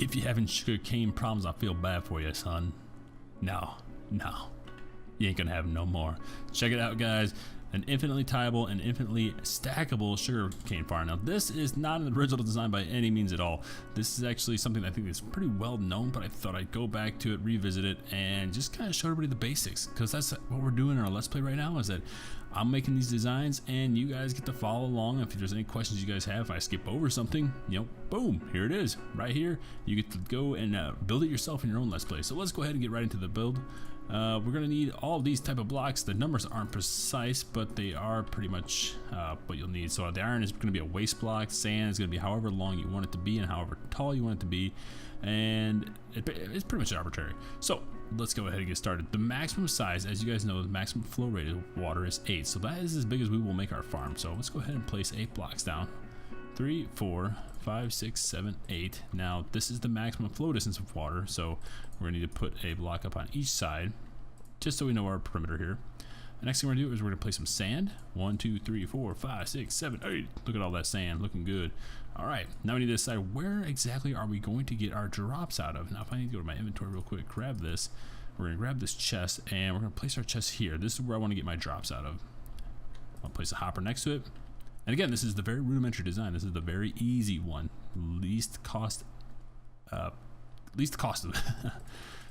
If you're having sugarcane problems, I feel bad for you, son. No, you ain't gonna have no more. Check it out, guys. An infinitely tieable and infinitely stackable sugarcane farm. Now, this is not an original design by any means at all. This is actually something I think is pretty well known, but I thought I'd go back to it, revisit it, and just kind of show everybody the basics, because that's what we're doing in our Let's Play right now, is that I'm making these designs and you guys get to follow along. If there's any questions you guys have, if I skip over something, you know, boom, here it is, right here. You get to go and build it yourself in your own Let's Play. So let's go ahead and get right into the build. We're gonna need all of these type of blocks. The numbers aren't precise, but they are pretty much what you'll need. So the iron is gonna be a waste block. Sand is gonna be however long you want it to be and however tall you want it to be, and it's pretty much arbitrary. So let's go ahead and get started. The maximum size, as you guys know, the maximum flow rate of water is 8. So that is as big as we will make our farm. So let's go ahead and place 8 blocks down. 3, 4, 5, 6, 7, 8. Now this is the maximum flow distance of water, so we're gonna need to put a block up on each side, just so we know our perimeter here. The next thing we're gonna do is we're gonna place some sand. 1, 2, 3, 4, 5, 6, 7, 8. Look at all that sand, looking good. All right, now we need to decide where exactly are we going to get our drops out of. Now, if I need to go to my inventory real quick, grab this. We're gonna grab this chest and we're gonna place our chest here. This is where I want to get my drops out of. I'll place a hopper next to it. And again, this is the very rudimentary design. This is the very easy one, least cost of it.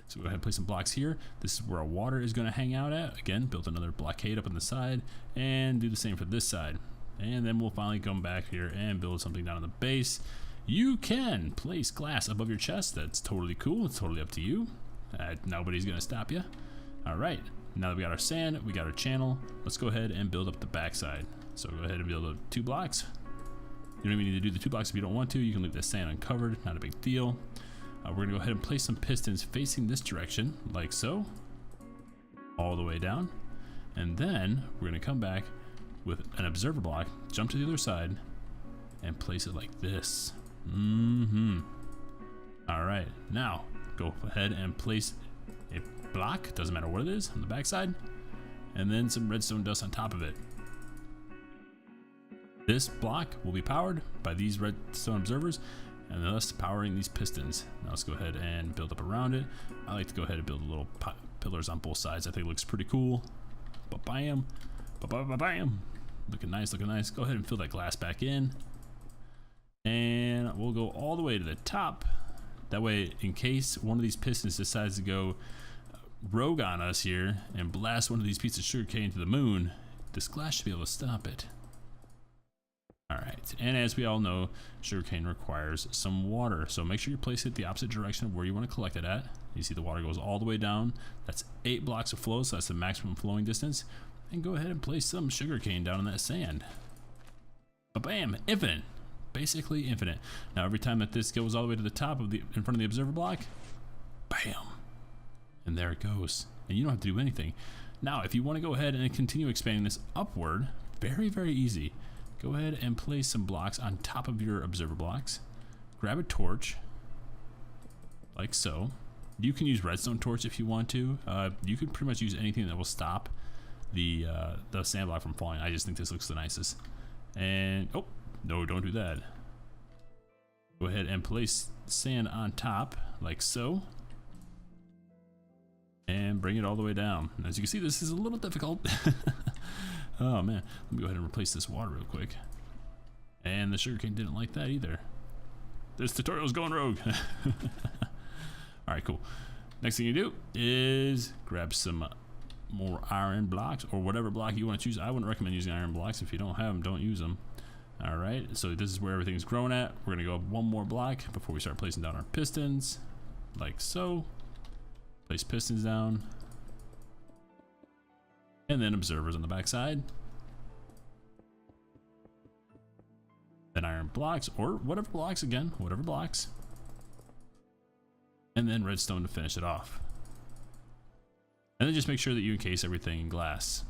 So go ahead and place some blocks here. This is where our water is going to hang out at. Again, build another blockade up on the side and do the same for this side. And then we'll finally come back here and build something down on the base. You can place glass above your chest. That's totally cool. It's totally up to you. Nobody's going to stop you. All right, now that we got our sand, we got our channel, let's go ahead and build up the backside. So go ahead and build up 2 blocks. You don't even need to do the 2 blocks if you don't want to. You can leave the sand uncovered, not a big deal. We're gonna go ahead and place some pistons facing this direction, like so, all the way down. And then we're gonna come back with an observer block, jump to the other side, and place it like this. All right, now go ahead and place a block, doesn't matter what it is, on the backside, and then some redstone dust on top of it. This block will be powered by these redstone observers and thus powering these pistons. Now let's go ahead and build up around it. I like to go ahead and build little pillars on both sides. I think it looks pretty cool. Ba-bam, ba-ba-ba-bam. Looking nice, looking nice. Go ahead and fill that glass back in. And we'll go all the way to the top. That way, in case one of these pistons decides to go rogue on us here and blast one of these pieces of sugarcane to the moon, this glass should be able to stop it. Alright, and as we all know, sugarcane requires some water, so make sure you place it the opposite direction of where you want to collect it at. You see the water goes all the way down. That's 8 blocks of flow, so that's the maximum flowing distance. And go ahead and place some sugarcane down in that sand. Ba-bam! Infinite! Basically infinite. Now every time that this goes all the way to the top of in front of the observer block, bam! And there it goes. And you don't have to do anything. Now, if you want to go ahead and continue expanding this upward, very, very easy. Go ahead and place some blocks on top of your observer blocks. Grab a torch, like so. You can use redstone torch if you want to. You can pretty much use anything that will stop the sand block from falling. I just think this looks the nicest. And, oh, no, don't do that. Go ahead and place sand on top, like so. And bring it all the way down. As you can see, this is a little difficult. Oh man, let me go ahead and replace this water real quick. And the sugarcane didn't like that either. This tutorial's going rogue. Alright, cool. Next thing you do is grab some more iron blocks, or whatever block you want to choose. I wouldn't recommend using iron blocks. If you don't have them, don't use them. Alright, so this is where everything's growing at. We're gonna go up 1 more block before we start placing down our pistons, like so. Place pistons down. And then observers on the back side. Then iron blocks, or whatever blocks again, whatever blocks. And then redstone to finish it off. And then just make sure that you encase everything in glass.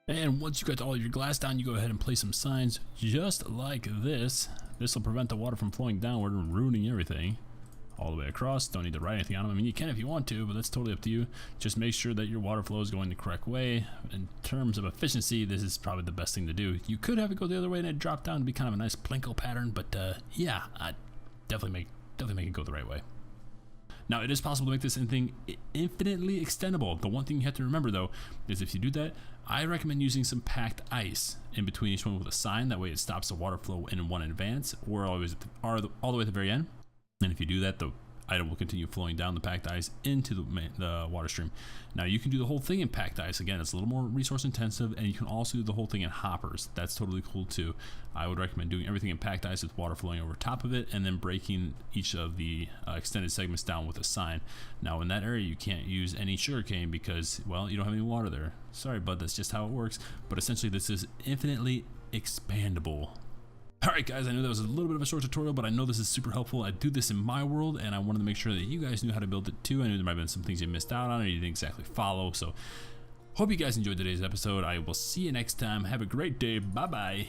And once you got all your glass down, you go ahead and place some signs just like this. This will prevent the water from flowing downward and ruining everything. All the way across. Don't need to write anything on them. I mean, you can if you want to, but that's totally up to you. Just make sure that your water flow is going the correct way. In terms of efficiency, this is probably the best thing to do. You could have it go the other way and it drop down to be kind of a nice plinko pattern, but yeah, definitely make it go the right way. Now, it is possible to make this thing infinitely extendable. The one thing you have to remember, though, is if you do that, I recommend using some packed ice in between each one with a sign. That way it stops the water flow in one in advance or always all the way at the very end. And if you do that, the item will continue flowing down the packed ice into the water stream. Now, you can do the whole thing in packed ice. Again, it's a little more resource intensive, and you can also do the whole thing in hoppers. That's totally cool too. I would recommend doing everything in packed ice with water flowing over top of it, and then breaking each of the extended segments down with a sign. Now, in that area, you can't use any sugarcane because, well, you don't have any water there. Sorry, bud, that's just how it works. But essentially, this is infinitely expandable. Alright guys, I know that was a little bit of a short tutorial, but I know this is super helpful. I do this in my world, and I wanted to make sure that you guys knew how to build it too. I knew there might have been some things you missed out on or you didn't exactly follow, so hope you guys enjoyed today's episode. I will see you next time. Have a great day. Bye-bye.